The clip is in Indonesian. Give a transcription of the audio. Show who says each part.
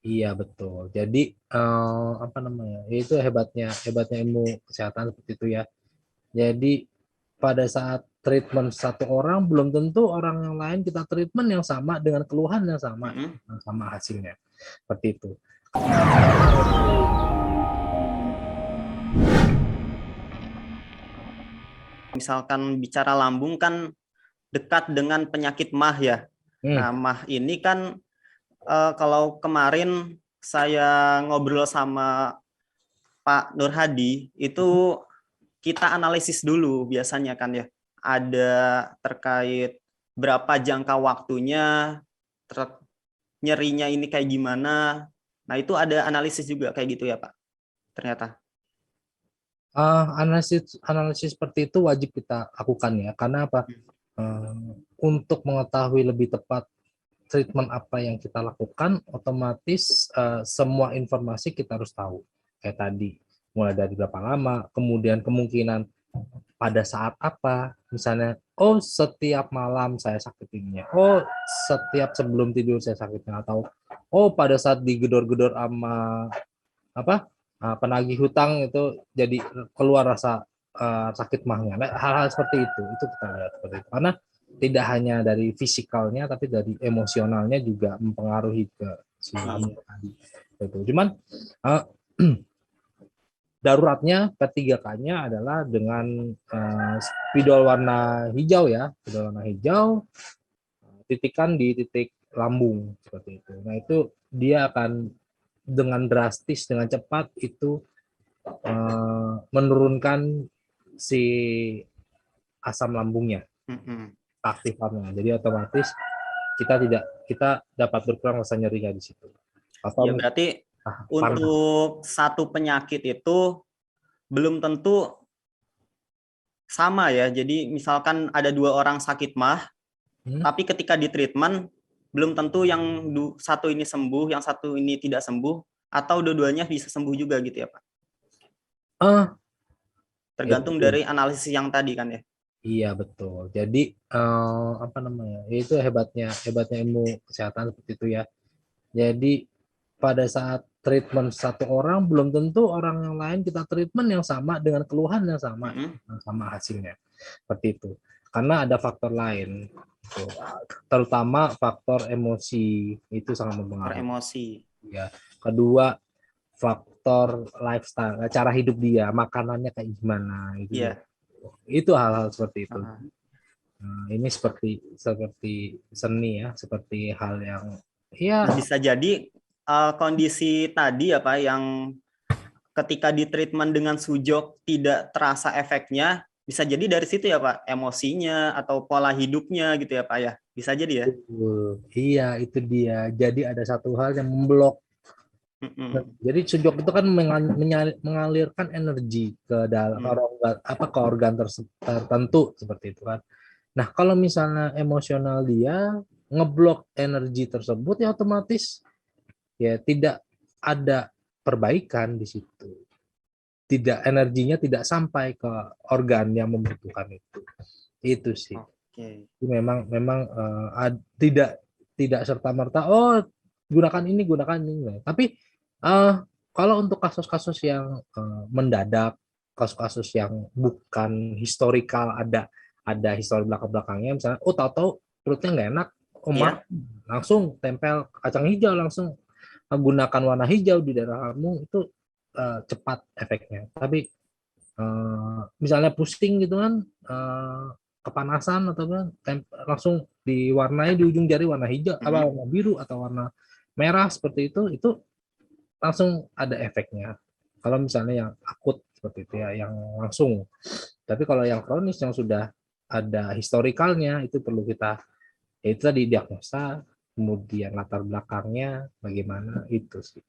Speaker 1: Iya betul. Jadi apa namanya? Itu hebatnya ilmu kesehatan seperti itu ya. Jadi pada saat treatment satu orang belum tentu orang yang lain kita treatment yang sama dengan keluhan
Speaker 2: Mm-mm.
Speaker 1: yang sama hasilnya. Seperti itu.
Speaker 2: Misalkan bicara lambung kan dekat dengan penyakit MAH ya.
Speaker 1: Hmm.
Speaker 2: Nah, MAH ini kan kalau kemarin saya ngobrol sama Pak Nur Hadi, itu kita analisis dulu biasanya kan ya. Ada terkait berapa jangka waktunya, nyerinya ini kayak gimana. Nah, itu ada analisis juga kayak gitu ya, Pak. Ternyata.
Speaker 1: Analisis analisis seperti itu wajib kita lakukan ya. Karena apa? Untuk mengetahui lebih tepat treatment apa yang kita lakukan, otomatis semua informasi kita harus tahu. Kayak tadi, mulai dari berapa lama, kemudian kemungkinan pada saat apa, misalnya, oh setiap malam saya sakit ininya, oh setiap sebelum tidur saya sakitnya, atau oh pada saat digedor-gedor sama apa penagih hutang itu jadi keluar rasa sakit mahnya. Nah, hal-hal seperti itu kita lihat seperti itu. Karena tidak hanya dari fisikalnya tapi dari emosionalnya juga mempengaruhi ke si lambung tadi. Itu. Cuman uh, daruratnya ketiga K-nya adalah dengan spidol warna hijau ya, spidol warna hijau, titikan di titik lambung seperti itu. Nah itu dia akan dengan drastis, dengan cepat itu menurunkan si asam lambungnya, aktifannya. Jadi otomatis kita dapat berkurang rasa nyerinya di situ.
Speaker 2: Ya,
Speaker 1: Atau
Speaker 2: berarti
Speaker 1: panas.
Speaker 2: untuk satu penyakit itu belum tentu sama ya. Jadi misalkan ada 2 orang sakit MAH, tapi ketika di treatment belum tentu yang satu ini sembuh, yang satu ini tidak sembuh, atau dua-duanya bisa sembuh juga gitu ya, Pak. Tergantung
Speaker 1: Itu
Speaker 2: dari analisis yang tadi kan ya.
Speaker 1: iya betul. Jadi apa namanya? Itu hebatnya ilmu kesehatan seperti itu ya. Jadi pada saat treatment satu orang belum tentu orang yang lain kita treatment yang sama dengan keluhan yang sama hasilnya. Seperti itu. Karena ada faktor lain. Terutama faktor emosi itu sangat
Speaker 2: Faktor
Speaker 1: mempengaruhi.
Speaker 2: emosi.
Speaker 1: Ya. Kedua, faktor lifestyle, cara hidup dia, makanannya kayak gimana itu juga.
Speaker 2: Iya.
Speaker 1: Itu hal-hal seperti itu.
Speaker 2: Uh-huh.
Speaker 1: Nah, ini seperti seni ya, seperti hal yang ya.
Speaker 2: Nah, bisa jadi kondisi tadi ya Pak yang ketika di treatment dengan sujok tidak terasa efeknya, bisa jadi dari situ ya Pak, emosinya atau pola hidupnya gitu ya Pak ya. Bisa jadi ya.
Speaker 1: Iya, itu dia. Jadi ada satu hal yang memblok. Jadi sujok itu kan mengalirkan energi ke dalam ke organ tertentu seperti itu kan. Nah, kalau misalnya emosional dia ngeblok energi tersebut ya otomatis ya tidak ada perbaikan di situ. Tidak energinya tidak sampai ke organ yang membutuhkan itu. Itu sih.
Speaker 2: Oke.
Speaker 1: Memang memang tidak tidak serta merta oh gunakan ini. Tapi kalau untuk kasus-kasus yang mendadak, kasus-kasus yang bukan historikal, ada histori belakang-belakangnya, misalnya oh tahu-tahu perutnya nggak enak, oh
Speaker 2: Iya.
Speaker 1: langsung tempel kacang hijau, langsung gunakan warna hijau di daerah lambung itu cepat efeknya. Tapi misalnya pusing gitu kan, kepanasan atau kan langsung diwarnai di ujung jari warna hijau, apa warna biru atau warna merah seperti itu langsung ada efeknya. Kalau misalnya yang akut seperti itu ya, yang langsung. Tapi kalau yang kronis yang sudah ada historikalnya itu perlu kita ya itu tadi diagnosa, kemudian latar belakangnya bagaimana itu sih.